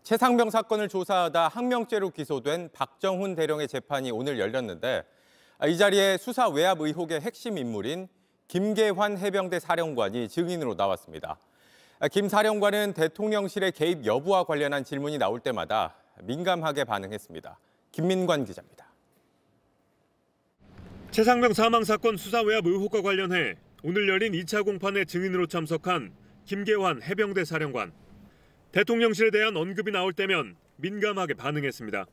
최상병 사건을 조사하다 항명죄로 기소된 박정훈 대령의 재판이 오늘 열렸는데 이 자리에 수사 외압 의혹의 핵심 인물인 김계환 해병대 사령관이 증인으로 나왔습니다. 김 사령관은 대통령실의 개입 여부와 관련한 질문이 나올 때마다 민감하게 반응했습니다. 김민관 기자입니다. 최상병 사망 사건 수사 외압 의혹과 관련해 오늘 열린 2차 공판에 증인으로 참석한 김계환 해병대 사령관. 대통령실에 대한 언급이 나올 때면 민감하게 반응했습니다.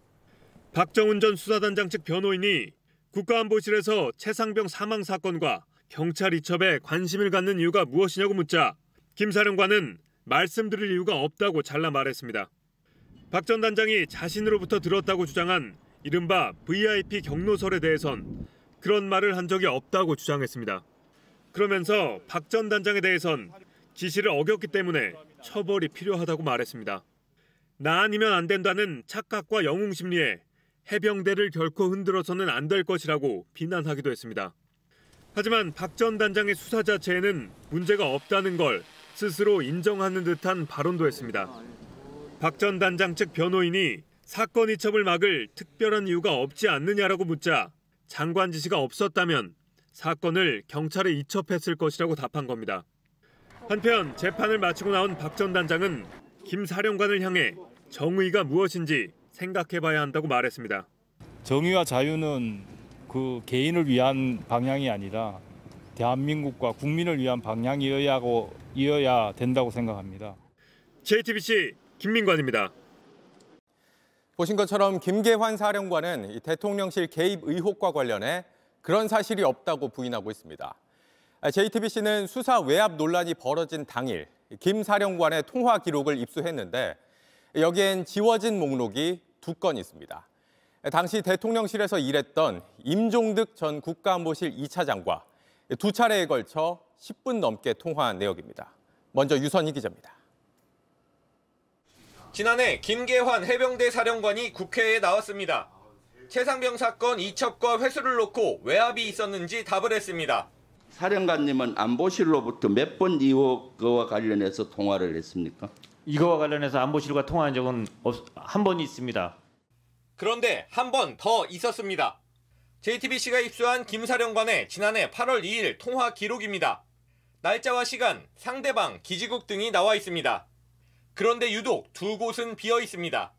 박정훈 전 수사단장 측 변호인이 국가안보실에서 최상병 사망 사건과 경찰 이첩에 관심을 갖는 이유가 무엇이냐고 묻자 김 사령관은 말씀드릴 이유가 없다고 잘라 말했습니다. 박 전 단장이 자신으로부터 들었다고 주장한 이른바 VIP 경로설에 대해선 그런 말을 한 적이 없다고 주장했습니다. 그러면서 박 전 단장에 대해선 지시를 어겼기 때문에 처벌이 필요하다고 말했습니다. 나 아니면 안 된다는 착각과 영웅 심리에 해병대를 결코 흔들어서는 안 될 것이라고 비난하기도 했습니다. 하지만 박 전 단장의 수사 자체에는 문제가 없다는 걸 스스로 인정하는 듯한 발언도 했습니다. 박 전 단장 측 변호인이 사건 이첩을 막을 특별한 이유가 없지 않느냐라고 묻자 장관 지시가 없었다면 사건을 경찰에 이첩했을 것이라고 답한 겁니다. 한편 재판을 마치고 나온 박 전 단장은 김 사령관을 향해 정의가 무엇인지 생각해봐야 한다고 말했습니다. 정의와 자유는 그 개인을 위한 방향이 아니라 대한민국과 국민을 위한 방향이어야 된다고 생각합니다. JTBC 김민관입니다. 보신 것처럼 김계환 사령관은 대통령실 개입 의혹과 관련해 그런 사실이 없다고 부인하고 있습니다. JTBC는 수사 외압 논란이 벌어진 당일 김 사령관의 통화 기록을 입수했는데 여기엔 지워진 목록이 2건 있습니다. 당시 대통령실에서 일했던 임종득 전 국가안보실 2차장과 2차례에 걸쳐 10분 넘게 통화한 내역입니다. 먼저 유선희 기자입니다. 지난해 김계환 해병대 사령관이 국회에 나왔습니다. 최상병 사건 이첩과 회수를 놓고 외압이 있었는지 답을 했습니다. 사령관님은 안보실로부터 몇 번 이거와 관련해서 통화를 했습니까? 이거와 관련해서 안보실과 통화한 적은 한 번 있습니다. 그런데 한 번 더 있었습니다. JTBC가 입수한 김 사령관의 지난해 8월 2일 통화 기록입니다. 날짜와 시간, 상대방, 기지국 등이 나와 있습니다. 그런데 유독 2곳은 비어 있습니다.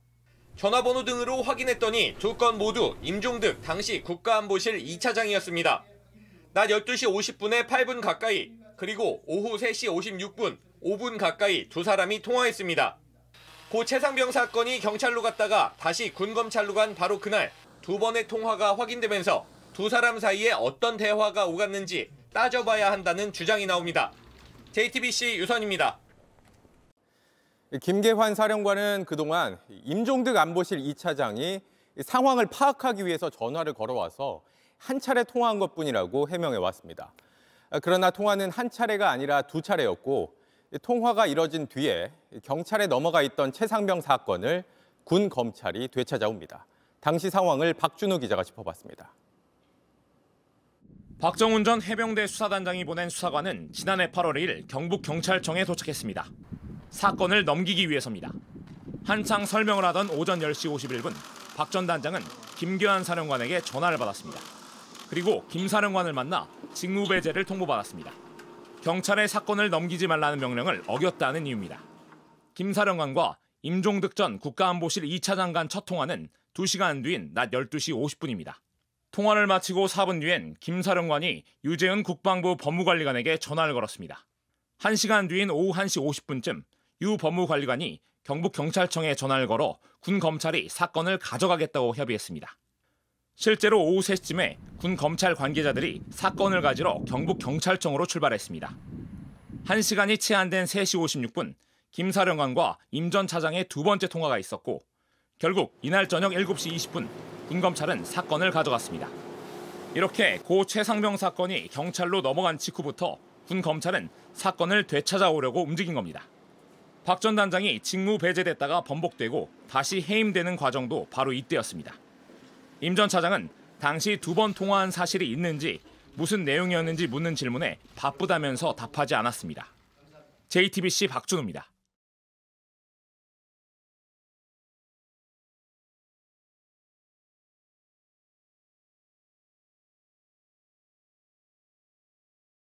전화번호 등으로 확인했더니 2건 모두 임종득 당시 국가안보실 2차장이었습니다. 낮 12시 50분에 8분 가까이, 그리고 오후 3시 56분, 5분 가까이 2사람이 통화했습니다. 고 최상병 사건이 경찰로 갔다가 다시 군검찰로 간 바로 그날 2번의 통화가 확인되면서 2사람 사이에 어떤 대화가 오갔는지 따져봐야 한다는 주장이 나옵니다. JTBC 유선입니다. 김계환 사령관은 그동안 임종득 안보실 2차장이 상황을 파악하기 위해서 전화를 걸어와서 한 차례 통화한 것뿐이라고 해명해 왔습니다. 그러나 통화는 한 차례가 아니라 2차례였고 통화가 이뤄진 뒤에 경찰에 넘어가 있던 최상병 사건을 군 검찰이 되찾아옵니다. 당시 상황을 박준우 기자가 짚어봤습니다. 박정훈 전 해병대 수사단장이 보낸 수사관은 지난해 8월 2일 경북경찰청에 도착했습니다. 사건을 넘기기 위해서입니다. 한창 설명을 하던 오전 10시 51분 박 전 단장은 김계환 사령관에게 전화를 받았습니다. 그리고 김 사령관을 만나 직무배제를 통보받았습니다. 경찰에 사건을 넘기지 말라는 명령을 어겼다는 이유입니다. 김 사령관과 임종득 전 국가안보실 2차장 간 첫 통화는 2시간 뒤인 낮 12시 50분입니다. 통화를 마치고 4분 뒤엔 김 사령관이 유재은 국방부 법무관리관에게 전화를 걸었습니다. 1시간 뒤인 오후 1시 50분쯤 유 법무관리관이 경북경찰청에 전화를 걸어 군 검찰이 사건을 가져가겠다고 협의했습니다. 실제로 오후 3시쯤에 군 검찰 관계자들이 사건을 가지러 경북경찰청으로 출발했습니다. 1시간이 채 안 된 3시 56분 김 사령관과 임 전 차장의 2번째 통화가 있었고 결국 이날 저녁 7시 20분 군 검찰은 사건을 가져갔습니다. 이렇게 고 최상병 사건이 경찰로 넘어간 직후부터 군 검찰은 사건을 되찾아오려고 움직인 겁니다. 박 전 단장이 직무 배제됐다가 번복되고 다시 해임되는 과정도 바로 이때였습니다. 임 전 차장은 당시 2번 통화한 사실이 있는지 무슨 내용이었는지 묻는 질문에 바쁘다면서 답하지 않았습니다. JTBC 박준우입니다.